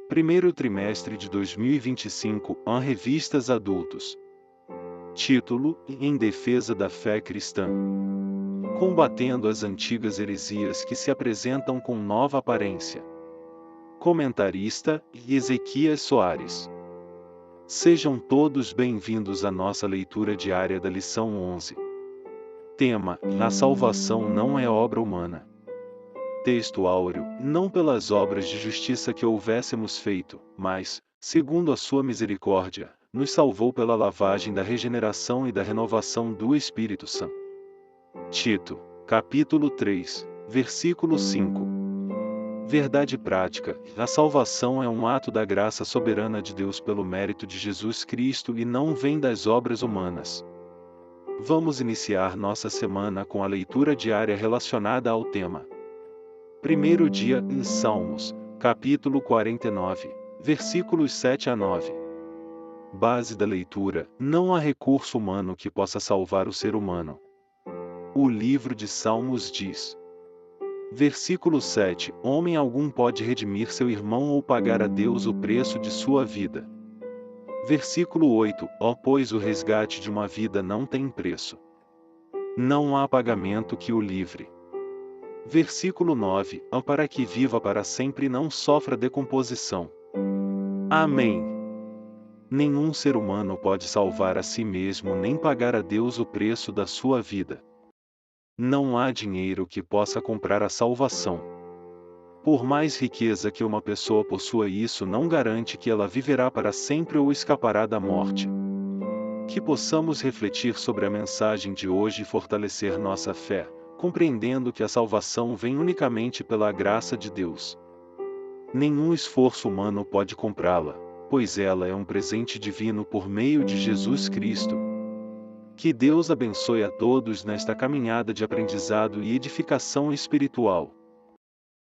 Primeiro trimestre de 2025, Revistas Adultos. Título: Em defesa da fé cristã. Combatendo as antigas heresias que se apresentam com nova aparência. Comentarista: Ezequias Soares. Sejam todos bem-vindos à nossa leitura diária da lição 11. Tema: A salvação não é obra humana. Texto áureo: Não pelas obras de justiça que houvéssemos feito, mas, segundo a sua misericórdia, nos salvou pela lavagem da regeneração e da renovação do Espírito Santo. Tito, capítulo 3, versículo 5. Verdade prática: a salvação é um ato da graça soberana de Deus pelo mérito de Jesus Cristo e não vem das obras humanas. Vamos iniciar nossa semana com a leitura diária relacionada ao tema. Primeiro dia em Salmos, capítulo 49, versículos 7 a 9. Base da leitura: Não há recurso humano que possa salvar o ser humano. O livro de Salmos diz. Versículo 7: Homem algum pode redimir seu irmão ou pagar a Deus o preço de sua vida. Versículo 8: Pois o resgate de uma vida não tem preço. Não há pagamento que o livre. Versículo 9: Para que viva para sempre e não sofra decomposição. Amém. Nenhum ser humano pode salvar a si mesmo nem pagar a Deus o preço da sua vida. Não há dinheiro que possa comprar a salvação. Por mais riqueza que uma pessoa possua, isso não garante que ela viverá para sempre ou escapará da morte. Que possamos refletir sobre a mensagem de hoje e fortalecer nossa fé, compreendendo que a salvação vem unicamente pela graça de Deus. Nenhum esforço humano pode comprá-la, pois ela é um presente divino por meio de Jesus Cristo. Que Deus abençoe a todos nesta caminhada de aprendizado e edificação espiritual.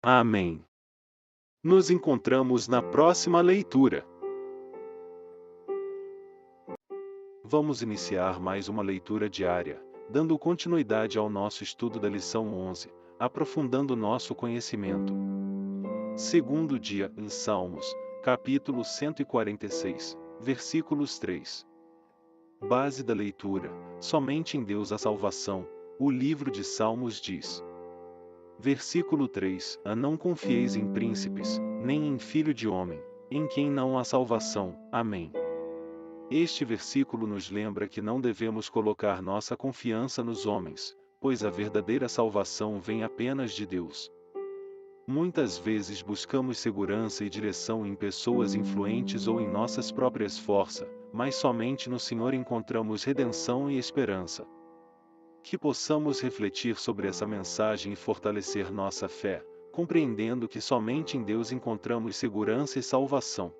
Amém. Nos encontramos na próxima leitura. Vamos iniciar mais uma leitura diária, dando continuidade ao nosso estudo da lição 11, aprofundando nosso conhecimento. Segundo dia em Salmos, capítulo 146, versículos 3. Base da leitura: Somente em Deus a salvação. O livro de Salmos diz. Versículo 3: Não confieis em príncipes, nem em filho de homem, em quem não há salvação. Amém. Este versículo nos lembra que não devemos colocar nossa confiança nos homens, pois a verdadeira salvação vem apenas de Deus. Muitas vezes buscamos segurança e direção em pessoas influentes ou em nossas próprias forças, mas somente no Senhor encontramos redenção e esperança. Que possamos refletir sobre essa mensagem e fortalecer nossa fé, compreendendo que somente em Deus encontramos segurança e salvação.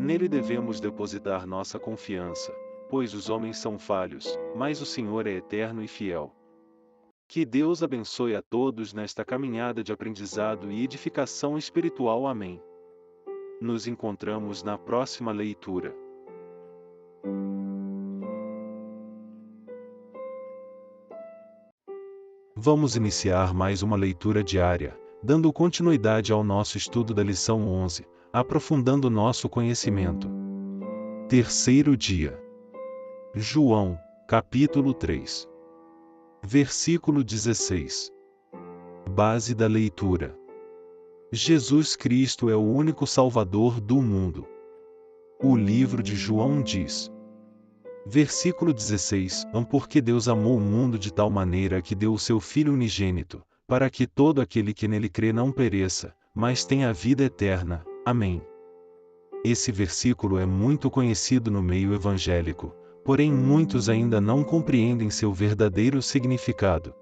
Nele devemos depositar nossa confiança, pois os homens são falhos, mas o Senhor é eterno e fiel. Que Deus abençoe a todos nesta caminhada de aprendizado e edificação espiritual. Amém. Nos encontramos na próxima leitura. Vamos iniciar mais uma leitura diária, dando continuidade ao nosso estudo da lição 11, aprofundando nosso conhecimento. Terceiro dia. João, capítulo 3. Versículo 16. Base da leitura: Jesus Cristo é o único Salvador do mundo. O livro de João diz. Versículo 16: Porque Deus amou o mundo de tal maneira que deu o seu Filho unigênito, para que todo aquele que nele crê não pereça, mas tenha a vida eterna. Amém. Esse versículo é muito conhecido no meio evangélico, porém muitos ainda não compreendem seu verdadeiro significado.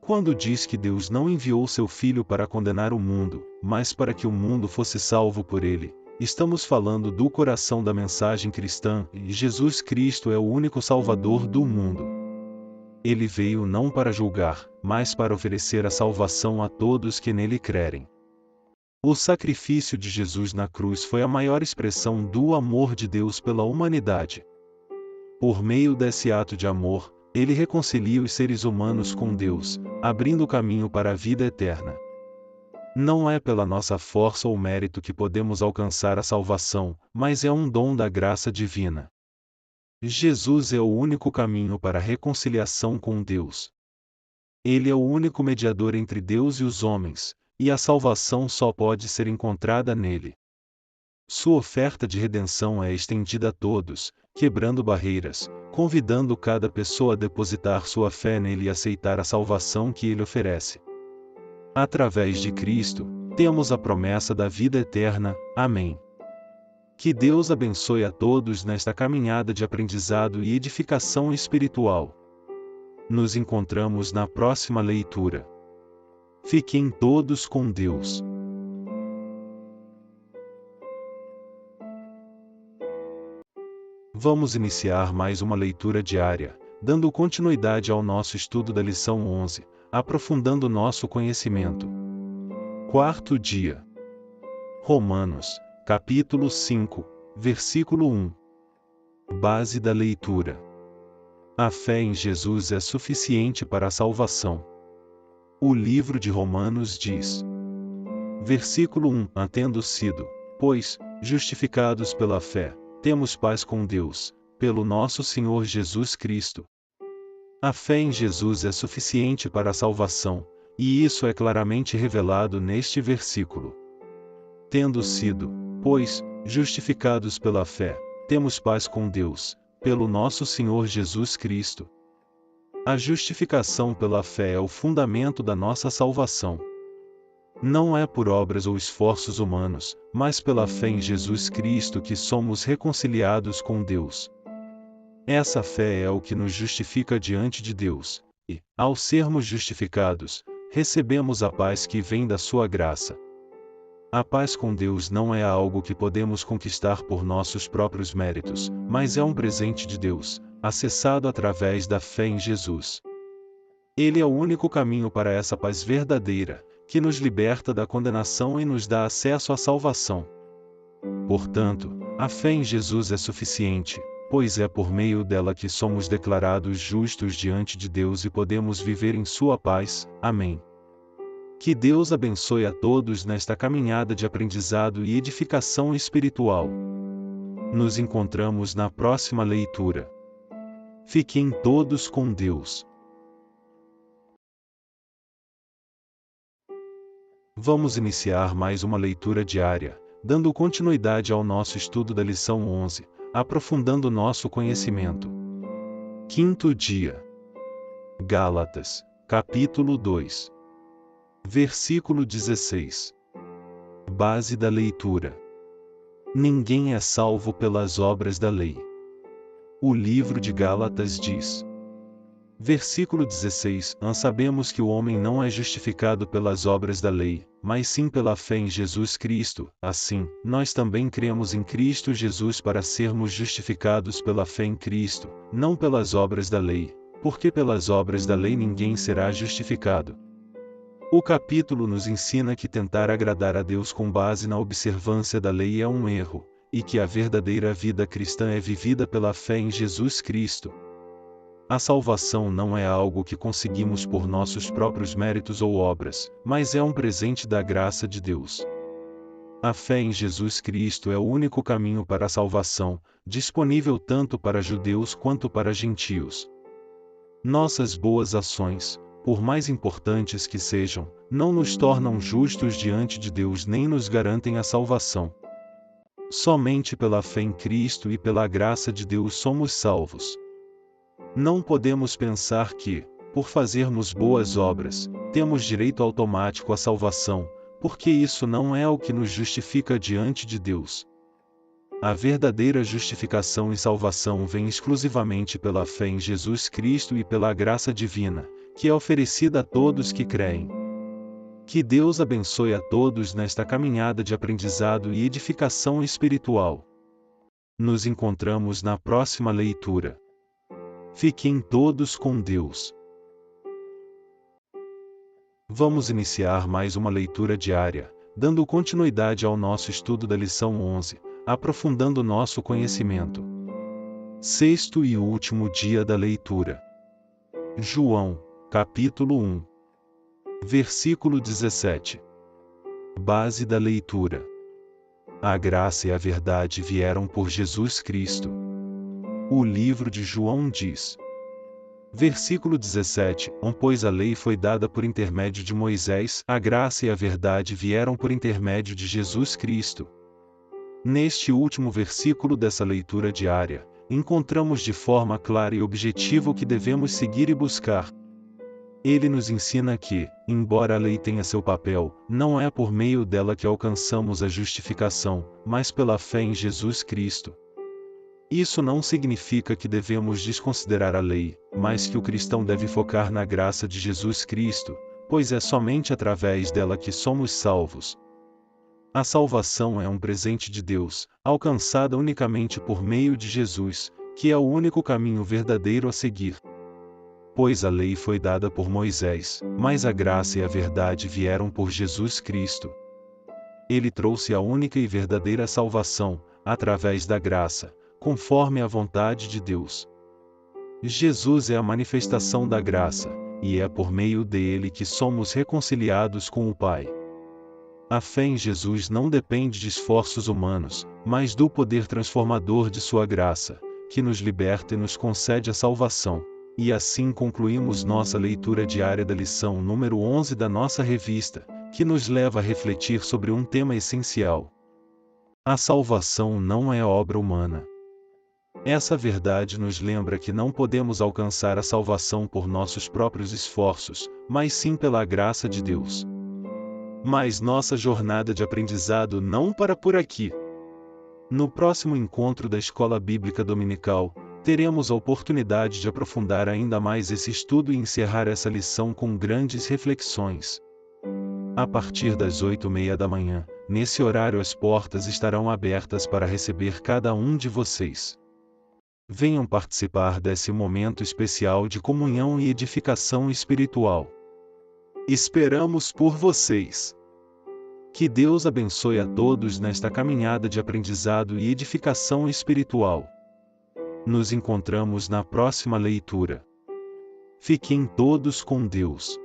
Quando diz que Deus não enviou seu Filho para condenar o mundo, mas para que o mundo fosse salvo por ele, estamos falando do coração da mensagem cristã, e Jesus Cristo é o único Salvador do mundo. Ele veio não para julgar, mas para oferecer a salvação a todos que nele crerem. O sacrifício de Jesus na cruz foi a maior expressão do amor de Deus pela humanidade. Por meio desse ato de amor, ele reconcilia os seres humanos com Deus, abrindo o caminho para a vida eterna. Não é pela nossa força ou mérito que podemos alcançar a salvação, mas é um dom da graça divina. Jesus é o único caminho para a reconciliação com Deus. Ele é o único mediador entre Deus e os homens, e a salvação só pode ser encontrada nele. Sua oferta de redenção é estendida a todos, quebrando barreiras, convidando cada pessoa a depositar sua fé nele e aceitar a salvação que ele oferece. Através de Cristo, temos a promessa da vida eterna. Amém. Que Deus abençoe a todos nesta caminhada de aprendizado e edificação espiritual. Nos encontramos na próxima leitura. Fiquem todos com Deus. Vamos iniciar mais uma leitura diária, dando continuidade ao nosso estudo da lição 11, aprofundando nosso conhecimento. Quarto dia. Romanos, capítulo 5, versículo 1. Base da leitura. A fé em Jesus é suficiente para a salvação. O livro de Romanos diz. Versículo 1. Tendo sido, pois, justificados pela fé, temos paz com Deus, pelo nosso Senhor Jesus Cristo. A fé em Jesus é suficiente para a salvação, e isso é claramente revelado neste versículo. Tendo sido, pois, justificados pela fé, temos paz com Deus, pelo nosso Senhor Jesus Cristo. A justificação pela fé é o fundamento da nossa salvação. Não é por obras ou esforços humanos, mas pela fé em Jesus Cristo que somos reconciliados com Deus. Essa fé é o que nos justifica diante de Deus, e, ao sermos justificados, recebemos a paz que vem da sua graça. A paz com Deus não é algo que podemos conquistar por nossos próprios méritos, mas é um presente de Deus, acessado através da fé em Jesus. Ele é o único caminho para essa paz verdadeira, que nos liberta da condenação e nos dá acesso à salvação. Portanto, a fé em Jesus é suficiente, pois é por meio dela que somos declarados justos diante de Deus e podemos viver em sua paz. Amém. Que Deus abençoe a todos nesta caminhada de aprendizado e edificação espiritual. Nos encontramos na próxima leitura. Fiquem todos com Deus. Vamos iniciar mais uma leitura diária, dando continuidade ao nosso estudo da lição 11, aprofundando nosso conhecimento. Quinto dia. Gálatas, capítulo 2. Versículo 16. Base da leitura. Ninguém é salvo pelas obras da lei. O livro de Gálatas diz. Versículo 16. Sabemos que o homem não é justificado pelas obras da lei, mas sim pela fé em Jesus Cristo. Assim, nós também cremos em Cristo Jesus para sermos justificados pela fé em Cristo, não pelas obras da lei, porque pelas obras da lei ninguém será justificado. O capítulo nos ensina que tentar agradar a Deus com base na observância da lei é um erro, e que a verdadeira vida cristã é vivida pela fé em Jesus Cristo. A salvação não é algo que conseguimos por nossos próprios méritos ou obras, mas é um presente da graça de Deus. A fé em Jesus Cristo é o único caminho para a salvação, disponível tanto para judeus quanto para gentios. Nossas boas ações, por mais importantes que sejam, não nos tornam justos diante de Deus nem nos garantem a salvação. Somente pela fé em Cristo e pela graça de Deus somos salvos. Não podemos pensar que, por fazermos boas obras, temos direito automático à salvação, porque isso não é o que nos justifica diante de Deus. A verdadeira justificação e salvação vem exclusivamente pela fé em Jesus Cristo e pela graça divina, que é oferecida a todos que creem. Que Deus abençoe a todos nesta caminhada de aprendizado e edificação espiritual. Nos encontramos na próxima leitura. Fiquem todos com Deus. Vamos iniciar mais uma leitura diária, dando continuidade ao nosso estudo da lição 11, aprofundando nosso conhecimento. Sexto e último dia da leitura. João, capítulo 1. Versículo 17. Base da leitura. A graça e a verdade vieram por Jesus Cristo. O livro de João diz. Versículo 17: Pois a lei foi dada por intermédio de Moisés, a graça e a verdade vieram por intermédio de Jesus Cristo. Neste último versículo dessa leitura diária, encontramos de forma clara e objetiva o que devemos seguir e buscar. Ele nos ensina que, embora a lei tenha seu papel, não é por meio dela que alcançamos a justificação, mas pela fé em Jesus Cristo. Isso não significa que devemos desconsiderar a lei, mas que o cristão deve focar na graça de Jesus Cristo, pois é somente através dela que somos salvos. A salvação é um presente de Deus, alcançada unicamente por meio de Jesus, que é o único caminho verdadeiro a seguir. Pois a lei foi dada por Moisés, mas a graça e a verdade vieram por Jesus Cristo. Ele trouxe a única e verdadeira salvação, através da graça, conforme a vontade de Deus. Jesus é a manifestação da graça, e é por meio dele que somos reconciliados com o Pai. A fé em Jesus não depende de esforços humanos, mas do poder transformador de sua graça, que nos liberta e nos concede a salvação. E assim concluímos nossa leitura diária da lição número 11 da nossa revista, que nos leva a refletir sobre um tema essencial. A salvação não é obra humana. Essa verdade nos lembra que não podemos alcançar a salvação por nossos próprios esforços, mas sim pela graça de Deus. Mas nossa jornada de aprendizado não para por aqui. No próximo encontro da Escola Bíblica Dominical, teremos a oportunidade de aprofundar ainda mais esse estudo e encerrar essa lição com grandes reflexões. A partir das 8h30 da manhã, nesse horário as portas estarão abertas para receber cada um de vocês. Venham participar desse momento especial de comunhão e edificação espiritual. Esperamos por vocês. Que Deus abençoe a todos nesta caminhada de aprendizado e edificação espiritual. Nos encontramos na próxima leitura. Fiquem todos com Deus.